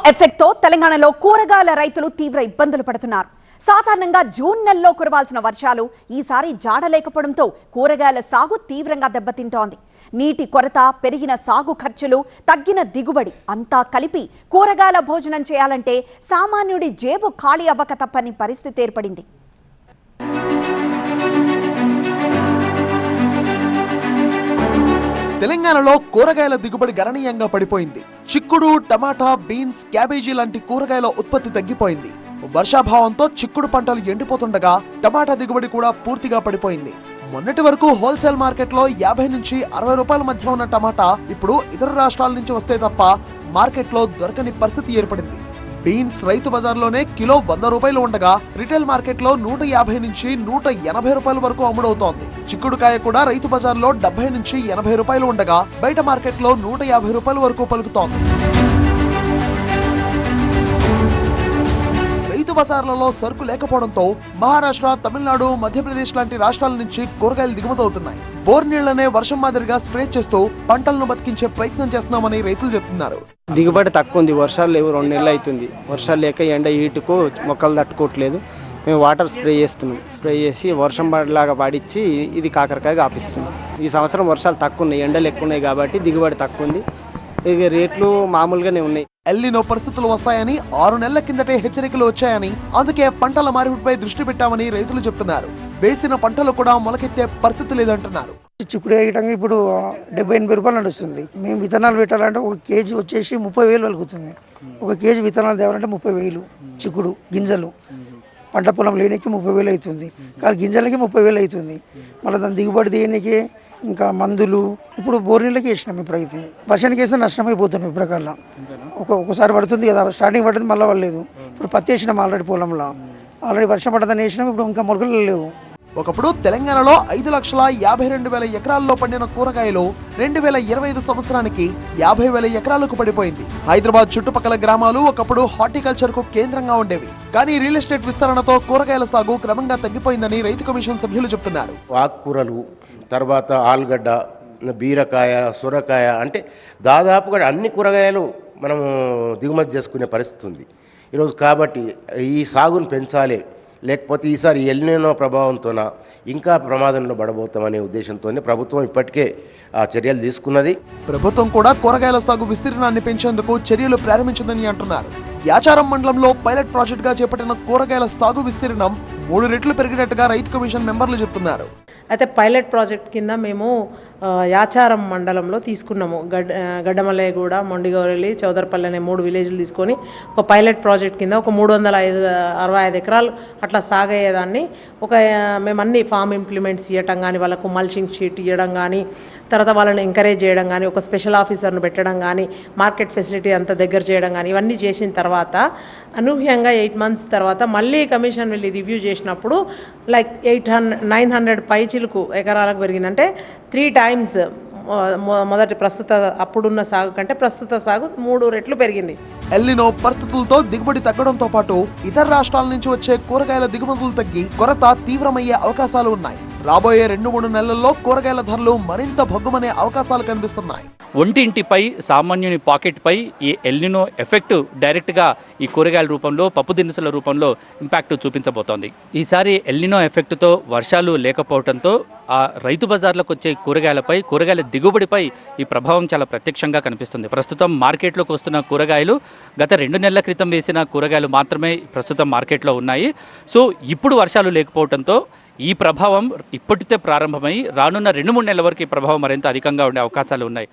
Effect తో తెలంగాణలో కూరగాయల రైతులు తీవ్ర ఇబ్బందులు పడుతున్నారు. సాధారణంగా జూన్ నెలలో కురవాల్సిన వర్షాలు ఈసారి జాడలేకపోవడంతో కూరగాయల సాగు తీవ్రంగా దెబ్బతింటోంది. నీటి కొరత, పెరిగిన సాగు ఖర్చులు, తగ్గిన దిగుబడి అంతా కలిపి కూరగాయల భోజనం చేయాలంటే సామాన్యుడి జేబు ఖాళీ అవ్వక తప్పని పరిస్థితి ఏర్పడింది. తెలంగాణలో కూరగాయల దిగుబడి గణనీయంగా పడిపోయింది. చిక్కుడు, టమాటా, బీన్స్, క్యాబేజీ లాంటి కూరగాయల ఉత్పత్తి తగ్గిపోయింది. వర్షాభావంతో చిక్కుడు పంటలు ఎండిపోతుండగా టమాటా దిగుబడి కూడా పూర్తిగా పడిపోయింది. మొన్నటి వరకు హోల్సేల్ మార్కెట్లో 50 నుంచి 60 రూపాయల మధ్య ఉన్న టమాటా ఇప్పుడు ఇతర రాష్ట్రాల నుంచి వస్తే తప్ప మార్కెట్లో దొరకని పరిస్థితి ఏర్పడింది. బీన్స్ రైతు బజార్లోనే కిలో 100 రూపాయలు ఉండగా రిటైల్ మార్కెట్లో 150 నుంచి 180 రూపాయల వరకు అమ్ముడవుతోంది. చిక్కుడుకాయ కూడా రైతు బజార్లో 70 నుంచి 80 రూపాయలు ఉండగా బయట మార్కెట్లో 150 రూపాయల వరకు పలుకుతోంది. రైతు బజార్లలో సరుకు లేకపోవడంతో మహారాష్ట్ర, తమిళనాడు, మధ్యప్రదేశ్ లాంటి రాష్ట్రాల నుంచి కూరగాయలు దిగుమతవుతున్నాయి. బోర్ నీళ్లనే వర్షం మాదిరిగా స్ప్రే చేస్తూ పంటలను బతికించే ప్రయత్నం చేస్తున్నామని రైతులు చెప్తున్నారు. దిగుబడి తక్కువ ఉంది. వర్షాలు లేవు, 2 నెలలు అవుతుంది. వర్షాలు లేక ఎండ హీటుకు మొక్కలు తట్టుకోవట్లేదు. మేము వాటర్ స్ప్రే చేస్తున్నాం. స్ప్రే చేసి వర్షం పడేలాగా పాడిచ్చి ఇది కాకరకాయ కాపిస్తున్నాం. ఈ సంవత్సరం వర్షాలు తక్కువ ఉన్నాయి, ఎండలు ఎక్కువ ఉన్నాయి కాబట్టి దిగుబడి తక్కువ ఉంది. ఇక రేట్లు మామూలుగానే ఉన్నాయి. ఎల్నినో పరిస్థితులు వస్తాయని 6 నెలల కిందటే హెచ్చరికలు వచ్చాయని, అందుకే పంటల మార్పిడిపై దృష్టి పెట్టామని రైతులు చెప్తున్నారు. వేసిన పంటలు కూడా మొలకెత్తే పరిస్థితి లేదంటున్నారు. చిక్కుడు వేయటంగా ఇప్పుడు 70-80 రూపాయలు నడుస్తుంది. మేము విత్తనాలు పెట్టాలంటే 1 కేజీ వచ్చేసి 30,000 వలుకుతుంది. 1 కేజీ విత్తనాలు తేవాలంటే 30,000. చిక్కుడు గింజలు పంట పొలం లేనికి 30,000 అవుతుంది. కానీ గింజలకి 30,000 అవుతుంది. మళ్ళీ దాని దిగుబడి దేనికి ఇంకా మందులు. ఇప్పుడు బోర్ నీళ్ళకి వేసినాం. ఇప్పుడైతే వర్షానికి వేస్తే నష్టం అయిపోతున్నాం. ఇప్పటికల్లా ఒకసారి పడుతుంది కదా, స్టార్టింగ్ పడుతుంది, మళ్ళీ పడలేదు. ఇప్పుడు పత్తి వేసినాం ఆల్రెడీ, పొలంలో ఆల్రెడీ వర్షం పడదని వేసినాం. ఇప్పుడు ఇంకా మొలకలు లేవు. ఒకప్పుడు తెలంగాణలో 5,52,000 ఎకరాల్లో పండిన కూరగాయలు 2025 సంవత్సరానికి 50,000 ఎకరాలకు పడిపోయింది. హైదరాబాద్ చుట్టుపక్కల గ్రామాలు ఒకప్పుడు హార్టికల్చర్ కు కేంద్రంగా ఉండేవి. కానీ రియల్ ఎస్టేట్ విస్తరణతో కూరగాయల సాగు క్రమంగా తగ్గిపోయిందని రైతు కమిషన్ సభ్యులు చెప్తున్నారు. ఆకుకూరలు, తర్వాత ఆలుగడ్డ, బీరకాయ, సొరకాయ అంటే దాదాపుగా అన్ని కూరగాయలు మనము దిగుమతి చేసుకునే పరిస్థితి ఉంది ఈరోజు. కాబట్టి ఈ సాగును పెంచాలి, లేకపోతే ఈసారి ఎల్నినో ప్రభావంతోన ఇంకా ప్రమాదంలో పడబోతామనే ఉద్దేశంతో ప్రభుత్వం ఇప్పటికే ఆ చర్యలు తీసుకున్నది. ప్రభుత్వం కూడా కూరగాయల సాగు విస్తీర్ణాన్ని పెంచేందుకు చర్యలు ప్రారంభించిందని అంటున్నారు. యాచారం మండలంలో పైలట్ ప్రాజెక్ట్ గా చేపట్టిన కూరగాయల సాగు విస్తీర్ణం 3 రెట్లు పెరిగినట్టుగా రైతు కమిషన్ మెంబర్లు చెప్తున్నారు. అయితే పైలట్ ప్రాజెక్ట్ కింద మేము యాచారం మండలంలో తీసుకున్నాము. గడ్డమల్లయ్యగూడ, మొండిగౌరెల్లి, చౌదరపల్లి అనే 3 విలేజ్లు తీసుకొని ఒక పైలట్ ప్రాజెక్ట్ కింద ఒక 365 ఎకరాలు అట్లా సాగయ్యేదాన్ని. మేము అన్ని ఫామ్ ఇంప్లిమెంట్స్ ఇవ్వటం కానీ, వాళ్ళకు మల్చింగ్ షీట్ ఇవ్వడం కానీ, తర్వాత వాళ్ళని ఎంకరేజ్ చేయడం కానీ, ఒక స్పెషల్ ఆఫీసర్ను పెట్టడం కానీ, మార్కెట్ ఫెసిలిటీ అంతా దగ్గర చేయడం కానీ, ఇవన్నీ చేసిన తర్వాత అనూహ్యంగా 8 మంత్స్ తర్వాత మళ్ళీ కమిషన్ వెళ్ళి రివ్యూ చేసినప్పుడు లైక్ 900 పైచిలకు ఎకరాలకు పెరిగిందంటే 3 టైమ్స్ ప్రస్తుత అప్పుడున్న సాగు కంటే ప్రస్తుత సాగు 3 రెట్లు పెరిగింది. ఎల్నినో పరిస్థితులతో దిగుబడి తగ్గడంతో పాటు ఇతర రాష్ట్రాల నుంచి వచ్చే కూరగాయల దిగుమతులు తగ్గి కొరత తీవ్రమయ్యే అవకాశాలు ఉన్నాయి. రాబోయే 2-3 నెలల్లో కూరగాయల ధరలు మరింత భగ్గుమనే అవకాశాలు కనిపిస్తున్నాయి. ఒంటింటిపై, సామాన్యుని పాకెట్పై ఈ ఎల్నినో ఎఫెక్ట్ డైరెక్ట్గా ఈ కూరగాయల రూపంలో, పప్పు దినుసుల రూపంలో ఇంపాక్ట్ చూపించబోతోంది. ఈసారి ఎల్నినో ఎఫెక్ట్తో వర్షాలు లేకపోవడంతో ఆ రైతు బజార్లకు వచ్చే కూరగాయలపై, కూరగాయల దిగుబడిపై ఈ ప్రభావం చాలా ప్రత్యక్షంగా కనిపిస్తుంది. ప్రస్తుతం మార్కెట్లోకి వస్తున్న కూరగాయలు గత 2 నెలల క్రితం వేసిన కూరగాయలు మాత్రమే ప్రస్తుతం మార్కెట్లో ఉన్నాయి. సో ఇప్పుడు వర్షాలు లేకపోవడంతో ఈ ప్రభావం ఇప్పటికే ప్రారంభమై రానున్న 2-3 నెలల వరకు ఈ ప్రభావం మరింత అధికంగా ఉండే అవకాశాలు ఉన్నాయి.